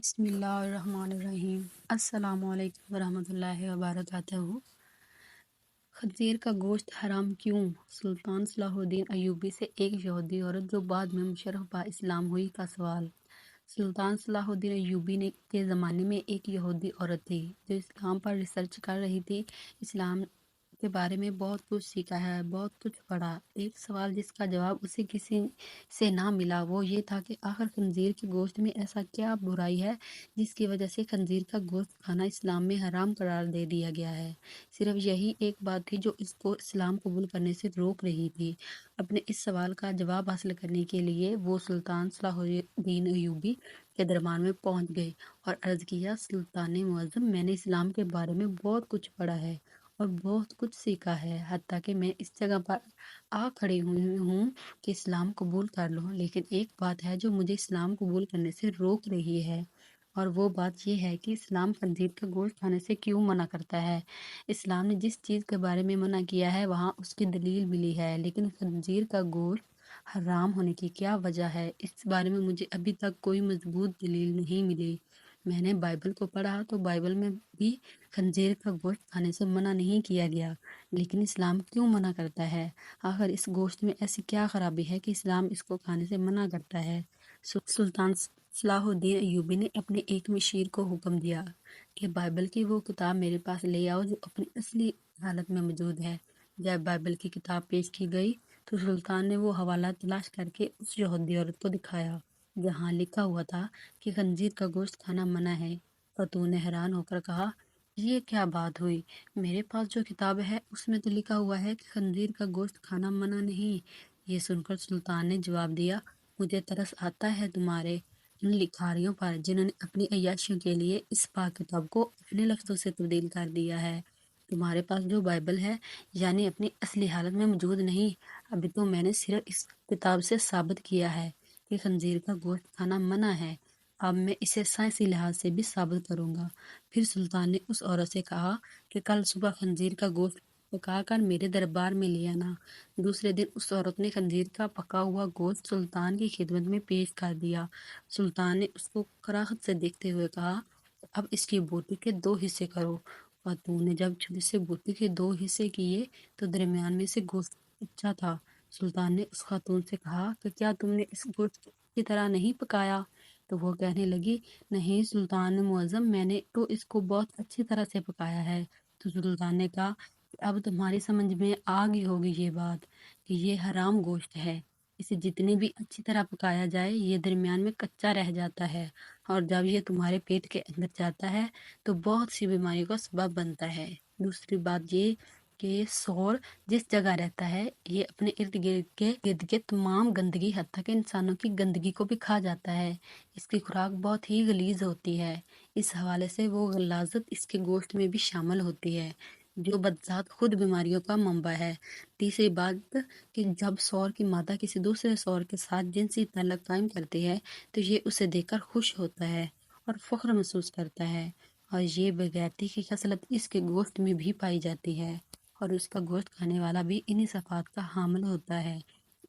بسم اللہ الرحمن الرحیم۔ السلام علیکم ورحمۃ اللہ وبرکاتہ۔ خنزیر کا گوشت حرام کیوں؟ سلطان صلاح الدین ایوبی سے ایک یہودی عورت جو بعد میں مشرف با اسلام ہوئی کا سوال۔ سلطان صلاح الدین ایوبی کے زمانے میں ایک یہودی عورت تھی جو اسلام پر ریسرچ کر رہی تھی۔ اسلام کے بارے میں بہت کچھ سیکھا ہے، بہت کچھ پڑھا۔ ایک سوال جس کا جواب اسے کسی سے نہ ملا وہ یہ تھا کہ آخر خنزیر کے گوشت میں ایسا کیا برائی ہے جس کی وجہ سے خنزیر کا گوشت کھانا اسلام میں حرام قرار دے دیا گیا ہے۔ صرف یہی ایک بات تھی جو اس کو اسلام قبول کرنے سے روک رہی تھی۔ اپنے اس سوال کا جواب حاصل کرنے کے لیے وہ سلطان صلاح الدین ایوبی کے دربار میں پہنچ گئے اور عرض کیا، سلطان معظم، میں نے اسلام کے بارے میں بہت کچھ پڑھا ہے اور بہت کچھ سیکھا ہے، حتیٰ کہ میں اس جگہ پر آ کھڑی ہوئی ہوں کہ اسلام قبول کر لوں، لیکن ایک بات ہے جو مجھے اسلام قبول کرنے سے روک رہی ہے، اور وہ بات یہ ہے کہ اسلام خنزیر کا گوشت کھانے سے کیوں منع کرتا ہے۔ اسلام نے جس چیز کے بارے میں منع کیا ہے وہاں اس کی دلیل ملی ہے، لیکن خنزیر کا گوشت حرام ہونے کی کیا وجہ ہے، اس بارے میں مجھے ابھی تک کوئی مضبوط دلیل نہیں ملی۔ میں نے بائبل کو پڑھا تو بائبل میں بھی خنزیر کا گوشت کھانے سے منع نہیں کیا گیا، لیکن اسلام کیوں منع کرتا ہے؟ آخر اس گوشت میں ایسی کیا خرابی ہے کہ اسلام اس کو کھانے سے منع کرتا ہے؟ سلطان صلاح الدین ایوبی نے اپنے ایک مشیر کو حکم دیا کہ بائبل کی وہ کتاب میرے پاس لے آؤ جو اپنی اصلی حالت میں موجود ہے۔ جب بائبل کی کتاب پیش کی گئی تو سلطان نے وہ حوالہ تلاش کر کے اس یہودی عورت کو دکھایا جہاں لکھا ہوا تھا کہ خنزیر کا گوشت کھانا منع ہے۔ خاتون نے حیران ہو کر کہا، یہ کیا بات ہوئی؟ میرے پاس جو کتاب ہے اس میں تو لکھا ہوا ہے کہ خنزیر کا گوشت کھانا منع نہیں۔ یہ سن کر سلطان نے جواب دیا، مجھے ترس آتا ہے تمہارے ان لکھاریوں پر جنہوں نے اپنی عیاشیوں کے لیے اس پاک کتاب کو اپنے لفظوں سے تبدیل کر دیا ہے۔ تمہارے پاس جو بائبل ہے یعنی اپنی اصلی حالت میں موجود نہیں۔ ابھی تو میں نے صرف اس کتاب سے ثابت کیا ہے کہ خنزیر کا گوشت کھانا منع ہے، اب میں اسے سائنسی لحاظ سے بھی ثابت کروں گا۔ پھر سلطان نے اس عورت سے کہا کہ کل صبح خنزیر کا گوشت پکا کر میرے دربار میں لے آنا۔ دوسرے دن اس عورت نے خنزیر کا پکا ہوا گوشت سلطان کی خدمت میں پیش کر دیا۔ سلطان نے اس کو کراہت سے دیکھتے ہوئے کہا، اب اس کی بوٹی کے 2 حصے کرو۔ خاتون نے جب چھری سے بوٹی کے 2 حصے کیے تو درمیان میں سے گوشت اچھا تھا۔ سلطان نے اس خاتون سے کہا کہ کیا تم نے اس گوشت کی طرح نہیں پکایا؟ تو وہ کہنے لگی، نہیں سلطان معظم، میں نے تو اس کو بہت اچھی طرح سے پکایا ہے۔ تو سلطان نے کہا کہ اب تمہاری سمجھ میں آ گئی ہوگی یہ بات کہ یہ حرام گوشت ہے، اسے جتنی بھی اچھی طرح پکایا جائے یہ درمیان میں کچا رہ جاتا ہے، اور جب یہ تمہارے پیٹ کے اندر جاتا ہے تو بہت سی بیماریوں کا سبب بنتا ہے۔ دوسری بات یہ کہ سور جس جگہ رہتا ہے یہ اپنے ارد گرد کے تمام گندگی حتیٰ کہ انسانوں کی گندگی کو بھی کھا جاتا ہے۔ اس کی خوراک بہت ہی غلیظ ہوتی ہے، اس حوالے سے وہ غلاظت اس کے گوشت میں بھی شامل ہوتی ہے جو بذات خود بیماریوں کا منبع ہے۔ تیسری بات کہ جب سور کی مادہ کسی دوسرے سور کے ساتھ جنسی تعلق قائم کرتی ہے تو یہ اسے دیکھ کر خوش ہوتا ہے اور فخر محسوس کرتا ہے، اور یہ بغیرتی کی خصلت اس کے گوشت میں بھی پائی جاتی ہے، اور اس کا گوشت کھانے والا بھی انہی صفات کا حامل ہوتا ہے،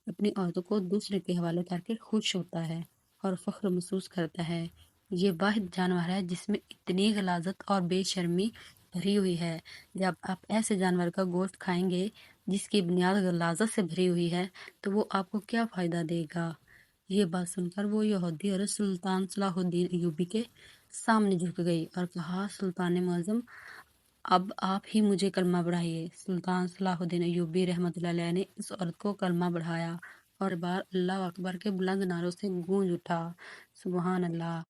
اپنی عورتوں کو دوسرے کے حوالے کر کے خوش ہوتا ہے اور فخر محسوس کرتا ہے۔ یہ واحد جانور ہے جس میں اتنی غلاظت اور بے شرمی بھری ہوئی ہے۔ جب آپ ایسے جانور کا گوشت کھائیں گے جس کی بنیاد غلاظت سے بھری ہوئی ہے تو وہ آپ کو کیا فائدہ دے گا؟ یہ بات سن کر وہ یہودی عورت سلطان صلاح الدین ایوبی کے سامنے جھک گئی اور کہا، سلطان معظم، اب آپ ہی مجھے کلمہ پڑھائیے۔ سلطان صلاح الدین ایوبی رحمۃ اللہ علیہ نے اس عورت کو کلمہ پڑھایا اور بار اللہ اکبر کے بلند نعروں سے گونج اٹھا، سبحان اللہ۔